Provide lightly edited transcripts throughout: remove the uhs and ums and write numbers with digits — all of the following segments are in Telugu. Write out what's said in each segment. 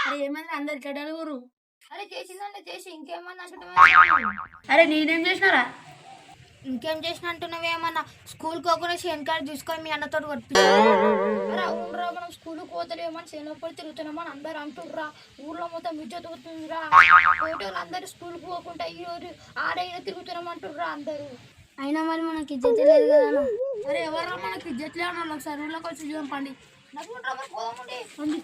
అరే ఏమైంది అందరు ఇట్లా డలుగురు? అరే చేసిందంటే చేసి ఇంకేమన్నా అరే నేనేం చేసినారా? ఇంకేం చేసిన అంటున్నావేమన్నా స్కూల్ పోకుండా షేన్ కార్డు తీసుకొని మీ అన్నతో కొట్టించారా? అరే అవునరా మనం స్కూల్కి పోతలేమని సేనప్పుడు తిరుగుతున్నామని అందరు అంటుర్రా. ఊర్లో మొత్తం విద్యుత్ అవుతుందిరా. ఫోటోలు అందరు స్కూల్కి పోకుండా ఈ రోజు ఆడైనా తిరుగుతున్నామంటుర్రా అందరూ. అయినా మరి మనకి ఇజ్జత్ లేదు కదా. అరే ఎవర్రా మనకి ఇజ్జత్ లేదు అన్న ఒకసారి ఊళ్ళోకి వచ్చి చూడం పండి. నవ్వుండ్రా మరి పోదామండి. పండి.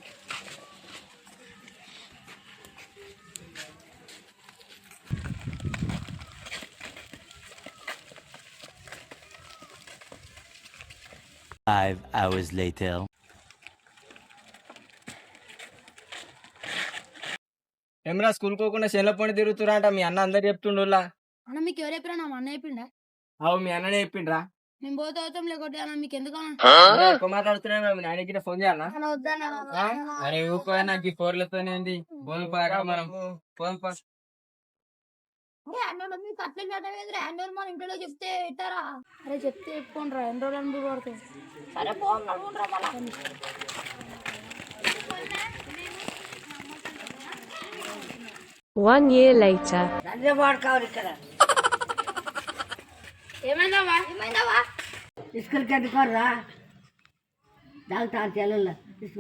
Five hours later. ఏమరా స్కూల్ పోకుండా చేనుల పండి తిరుగుతురా అంట మీ అన్న అందరు చెప్తుండులా. అన్న మీకు ఎవరు చెప్పినా నా అన్న చెప్పిండా? అవు మీ అన్ననే చెప్పిండ్రా. మేము పోతే అవుతాం లేకపోతే అన్న మీకు ఎందుకన్నా? ఎక్కువ మాట్లాడుతున్నా మీ నాయనకి ఫోన్ చేయాలా? అరే ఊరుకోయా నాకు ఈ ఫోర్లతోనేంది బోల్ పారా మనం ఫోన్ పాస్. మీకు అట్లా చదవేదిరా యాన్యువల్ మన ఇంట్లో చెప్తే పెట్టారా? అరే చెప్తే చెప్పుకోండిరా ఎన్ని రోజులు అనుభవం పడుతుంది. సరే పో నడువుండ్రా మళ్ళా. 1 year later. ఏమైందవ్వా? ఏమైందవా? స్కూల్కి ఎందుకోరా డాక్టర్ చెల్లెళ్ళు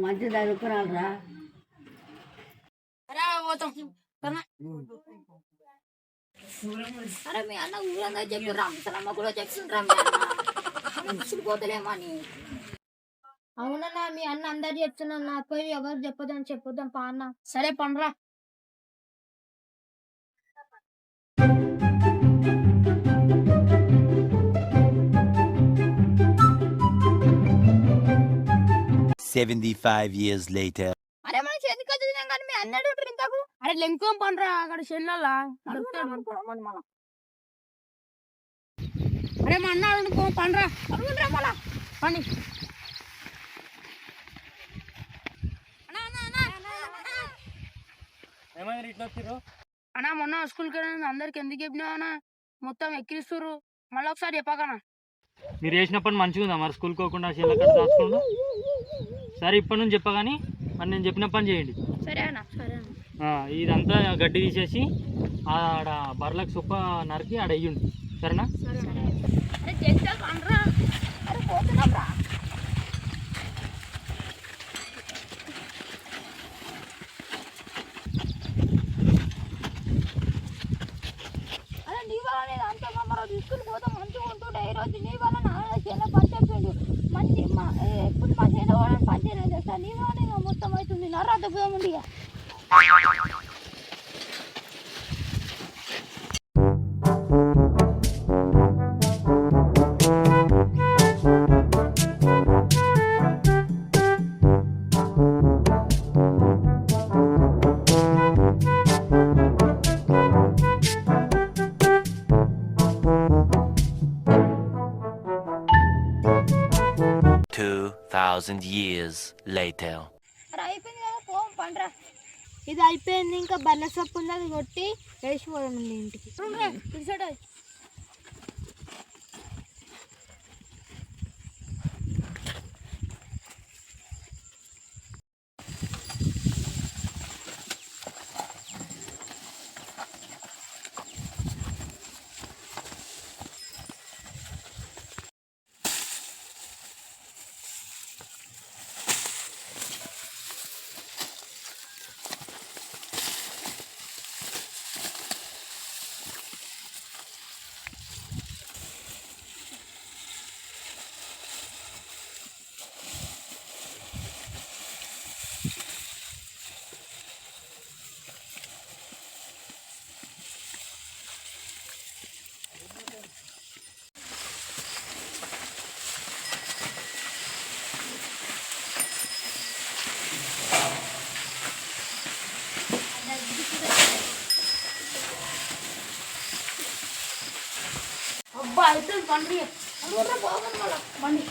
మంచి చదువుకున్నారా? అరే పోతాం. అరే మీ అన్న ఊరందరూ చెప్పిర్రా ముసలమ్మ కూడా చెప్తుండ్రా మీ అన్న స్కూల్ పోతలేమని. అవునన్నా మీ అన్న అందరు చెప్తున్నాను నాకు పోయి ఎవరు చెప్పొద్దని చెప్పొద్దాం పా అన్న. సరే పండ్రా. $75 years later. అరే మనం చేతికి వచ్చినాం కానీ మీ అన్నడు ఇంతకు. అరే లెంకోం పండ్రా అక్కడ చెల్లెల్లా దొరుకుతాడు. అరే మా అన్న అనుకో పండ్రా. అడుగుండ్రా మళ్ళా. పండి. ఏమైనా ఇట్లా వచ్చిర్రు? అన్నా మొన్న స్కూల్కి వెళ్ళిన అందరికి ఎందుకు చెప్పినావు అన్న? మొత్తం ఎక్కిరిస్తుర్రు. మళ్ళీ ఒకసారి చెప్పకనా? మీరు చేసిన పని మంచిగా ఉందా మరి స్కూల్ పోకుండా చేనుల కట్ట దాచుకోండు. సరే ఇప్పటి నుంచి చెప్పగాని మరి నేను చెప్పిన పని చేయండి. సరే అన్న. సరే అన్న. ఇదంతా గడ్డి తీసేసి ఆడ బర్లకు సుప్ప నరికి ఆడ వెయ్యండి. సరేనా? అరే చేస్తా పండ్రా. అరే పోతున్నాం రా. అరే నీ వల్ల నేను అంత మమ్మల్ని తీసుకుని పోతాం మంచిగా ఉంటుండే. ఈరోజు నీ వల్ల నాన్న చేన పని చెప్పిండు మంచి ఎప్పుడు మా చేన వాళ్ళని పని చేయలేదు తెలుసా. నీ వల్ల నేను మొత్తం అవుతుంది నర్రాత పోముండి. $2,000 years later. అరే అయిపోయింది కదా పోం పండ్రా. ఇది అయిపోయింది. ఇంకా బల్ల సొప్పు ఉంది అది కొట్టి వేసిపోదాం ఇంటికి. పిలిచాడు. అబ్బా అయితే పండి. పోగొని మళ్ళా. పండి.